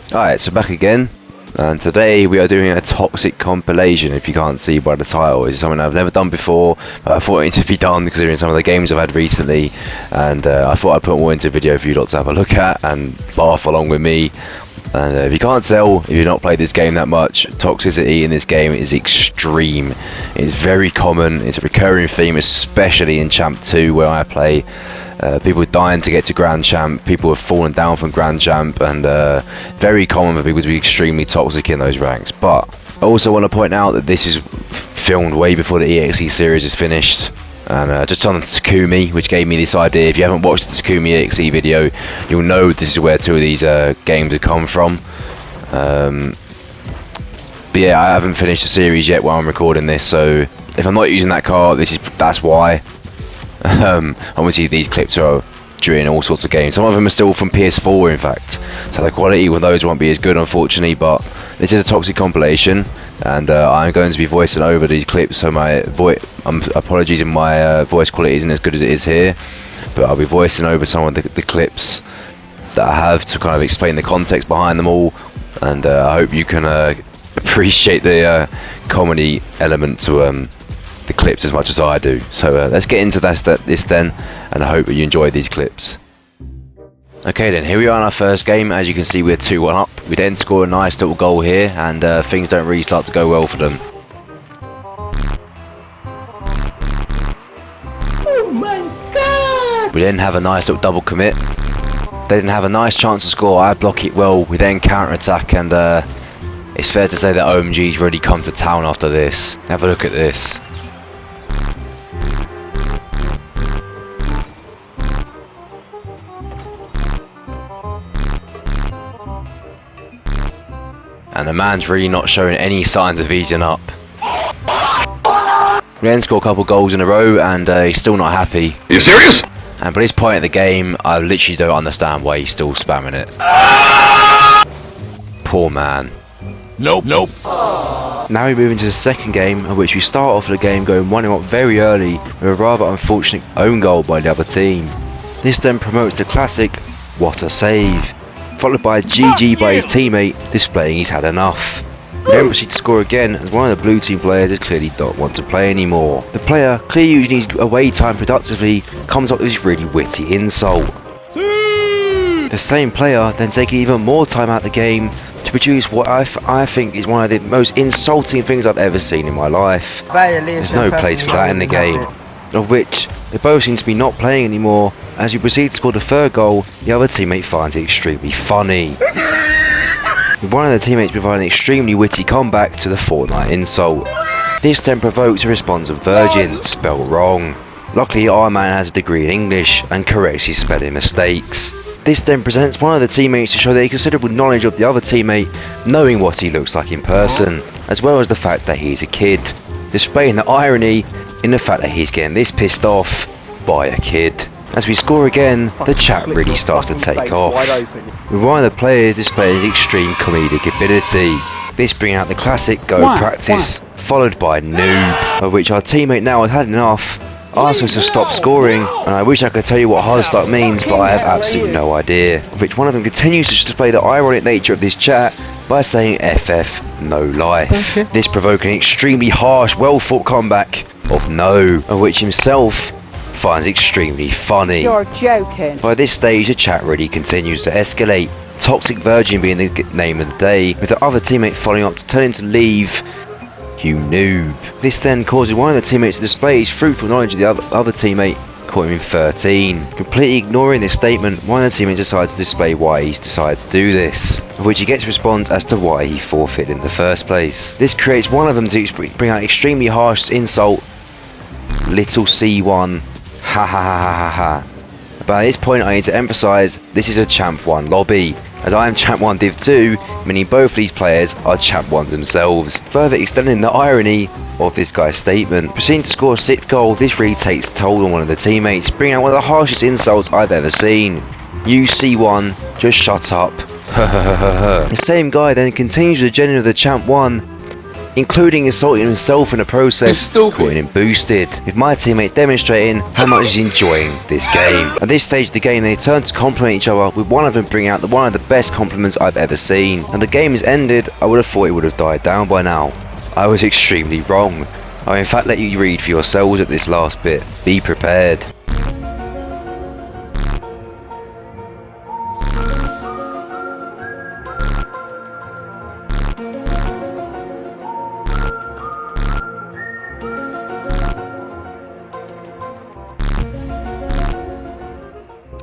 Alright, so back again, and today we are doing a toxic compilation. If you can't see by the title, it's something I've never done before, but I thought it needed to be done considering some of the games I've had recently, and I thought I'd put more into a video for you lot to have a look at and laugh along with me. And if you can't tell, if you've not played this game that much, toxicity in this game is extreme. It's very common, it's a recurring theme, especially in Champ 2 where I play. People dying to get to Grand Champ, people have fallen down from Grand Champ, and very common for people to be extremely toxic in those ranks. But I also want to point out that this is filmed way before the EXE series is finished. And just on Takumi, which gave me this idea. If you haven't watched the Takumi EXE video, you'll know this is where two of these games have come from. But yeah, I haven't finished the series yet while I'm recording this, so if I'm not using that car, that's why. Obviously these clips are during all sorts of games. Some of them are still from PS4 in fact, so the quality with those won't be as good unfortunately, but this is a toxic compilation, and I'm going to be voicing over these clips, so my apologies if my voice quality isn't as good as it is here, but I'll be voicing over some of the clips that I have to kind of explain the context behind them all, and I hope you can appreciate the comedy element to the clips as much as I do. So let's get into this then, and I hope that you enjoy these clips. Okay then, here we are in our first game. As you can see, we're 2-1 up. We then score a nice little goal here, and things don't really start to go well for them. Oh my god! We then have a nice little double commit. They didn't have a nice chance to score. I block it well. We then counter attack, and it's fair to say that OMG's really come to town after this. Have a look at this. And the man's really not showing any signs of easing up. We then score a couple goals in a row, and he's still not happy. Are you serious? And by this point in the game, I literally don't understand why he's still spamming it. Poor man. Nope. Now we move into the second game, in which we start off the game going 1-0 up very early with a rather unfortunate own goal by the other team. This then promotes the classic "what a save," followed by a GG by his teammate displaying he's had enough. We then proceed to score again, as one of the blue team players is clearly don't want to play anymore. The player, clearly using his away time productively, comes up with this really witty insult. The same player then taking even more time out of the game to produce what I think is one of the most insulting things I've ever seen in my life. There's no place for that in the game, of which they both seem to be not playing anymore. As we proceed to score the third goal, the other teammate finds it extremely funny, with one of the teammates providing an extremely witty comeback to the Fortnite insult. This then provokes a response of virgin, spelled wrong. Luckily our man has a degree in English and corrects his spelling mistakes. This then presents one of the teammates to show their considerable knowledge of the other teammate, knowing what he looks like in person, as well as the fact that he's a kid, displaying the irony in the fact that he's getting this pissed off by a kid. As we score again, the chat really starts to take off, with one of the players displaying his extreme comedic ability. This brings out the classic go practice, followed by noob, of which our teammate now has had enough, asks us to stop scoring, and I wish I could tell you what hard start means, but I have absolutely no idea. Of which one of them continues to display the ironic nature of this chat by saying FF no life. This provoking an extremely harsh, well thought comeback of no, of which himself finds extremely funny. You're joking. By this stage the chat really continues to escalate, Toxic Virgin being the name of the day, with the other teammate following up to tell him to leave. You noob. This then causes one of the teammates to display his fruitful knowledge of the other teammate, calling him 13. Completely ignoring this statement, one of the teammates decides to display why he's decided to do this, of which he gets a response as to why he forfeited in the first place. This creates one of them to bring out extremely harsh insult, little C1, ha ha ha ha ha ha. But at this point I need to emphasise this is a Champ 1 lobby, as I am Champ 1 Div 2, meaning both these players are Champ 1s themselves, further extending the irony of this guy's statement. Proceeding to score a 6th goal, this really takes a toll on one of the teammates, bringing out one of the harshest insults I've ever seen. You C1, just shut up. The same guy then continues the agenda of the Champ 1, including insulting himself in the process, Stupid. calling him boosted, with my teammate demonstrating how much he's enjoying this game. At this stage of the game, they turn to compliment each other, with one of them bringing out one of the best compliments I've ever seen. And the game is ended. I would have thought it would have died down by now. I was extremely wrong. I'll in fact let you read for yourselves at this last bit. Be prepared.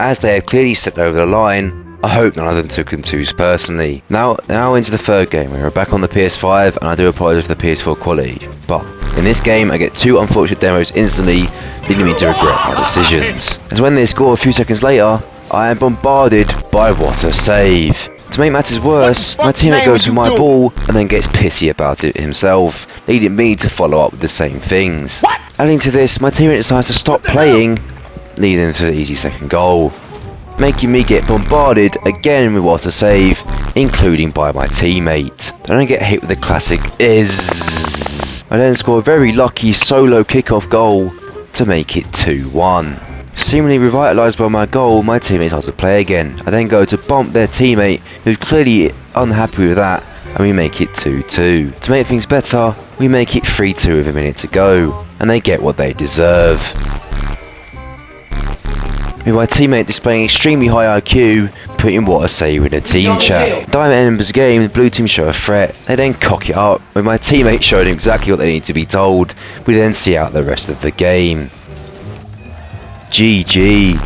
As they have clearly stepped over the line, I hope none of them took them too personally. Now into the third game. We're back on the PS5, and I do apologise for the PS4 quality. But in this game, I get two unfortunate demos instantly, leading me to regret my decisions. As when they score a few seconds later, I am bombarded by what a save. To make matters worse, my teammate goes for my ball and then gets pissy about it himself, leading me to follow up with the same things. Adding to this, my teammate decides to stop playing, leading to the easy second goal, making me get bombarded again with what a save, including by my teammate. I don't get hit with the classic is. I then score a very lucky solo kickoff goal to make it 2-1. Seemingly revitalised by my goal, my teammate starts to play again. I then go to bump their teammate, who's clearly unhappy with that, and we make it 2-2. To make things better, we make it 3-2 with a minute to go, and they get what they deserve. With my teammate displaying extremely high IQ, putting what a save in a team chat. Diamond Ember's game, the blue team show a threat. They then cock it up, with my teammate showing exactly what they need to be told. We then see out the rest of the game. GG.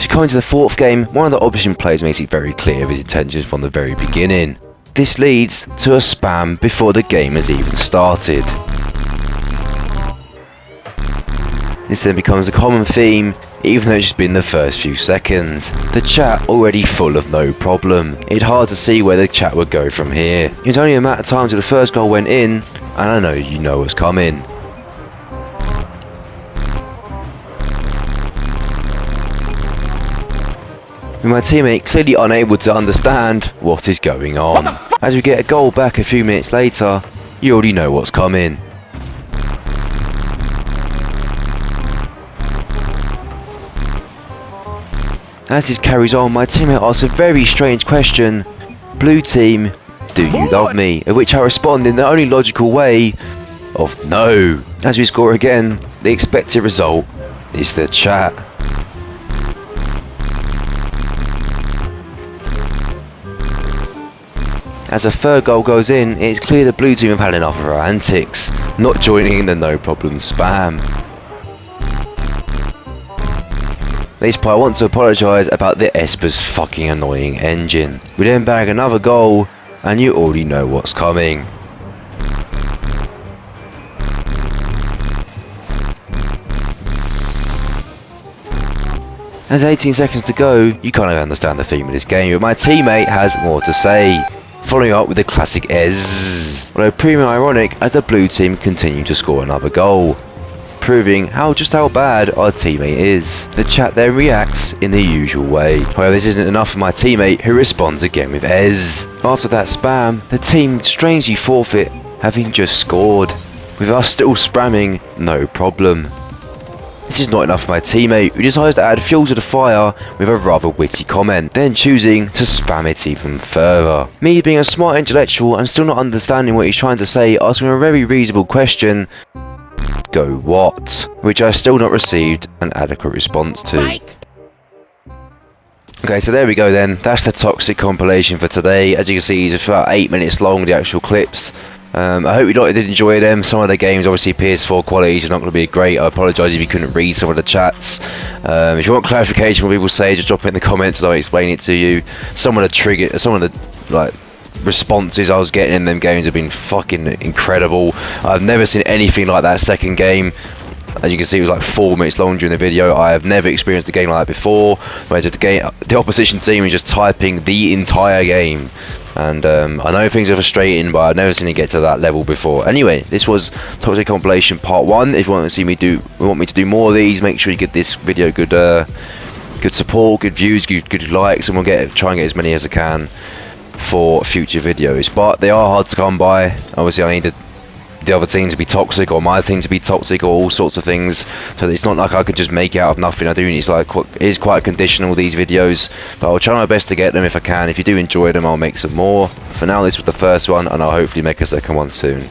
Coming to the fourth game, one of the opposition players makes it very clear of his intentions from the very beginning. This leads to a spam before the game has even started. This then becomes a common theme, even though it's just been the first few seconds. The chat already full of no problem. It's hard to see where the chat would go from here. It was only a matter of time till the first goal went in, and I know you know what's coming. With my teammate clearly unable to understand what is going on. As we get a goal back a few minutes later, you already know what's coming. As this carries on, my teammate asks a very strange question. Blue team, do you love me? At which I respond in the only logical way of no. As we score again, the expected result is the chat. As a third goal goes in, it's clear the blue team have had enough of our antics, not joining in the no problem spam. At this point I want to apologise about the Esper's fucking annoying engine. We then bag another goal, and you already know what's coming. As 18 seconds to go, you kind of understand the theme of this game, but my teammate has more to say, following up with the classic Ez. Although proving ironic as the blue team continue to score another goal, proving just how bad our teammate is. The chat then reacts in the usual way. However, this isn't enough for my teammate, who responds again with Ez. After that spam, the team strangely forfeit, having just scored, with us still spamming no problem. This is not enough for my teammate, who decides to add fuel to the fire with a rather witty comment, then choosing to spam it even further. Me being a smart intellectual and still not understanding what he's trying to say, asking a very reasonable question, go what? Which I still not received an adequate response to. Okay, so there we go then. That's the toxic compilation for today. As you can see, it's about 8 minutes long, the actual clips. I hope you did enjoy them. Some of the games, obviously PS4 quality is not going to be great. I apologise if you couldn't read some of the chats. If you want clarification what people say, just drop it in the comments and I'll explain it to you. Some of the responses I was getting in them games have been fucking incredible. I've never seen anything like that second game. As you can see, it was like 4 minutes long during the video. I have never experienced a game like that before, where the opposition team is just typing the entire game. And I know things are frustrating, but I've never seen it get to that level before. Anyway, this was Toxic Compilation Part 1. If you want me to do more of these, make sure you give this video good support, good views, good likes, and we'll try and get as many as I can for future videos. But they are hard to come by. Obviously I need the other team to be toxic or my team to be toxic or all sorts of things. So it's not like I could just make it out of nothing. I do need to, like, it is quite conditional, these videos, but I'll try my best to get them if I can. If you do enjoy them, I'll make some more. For now, this was the first one, and I'll hopefully make a second one soon.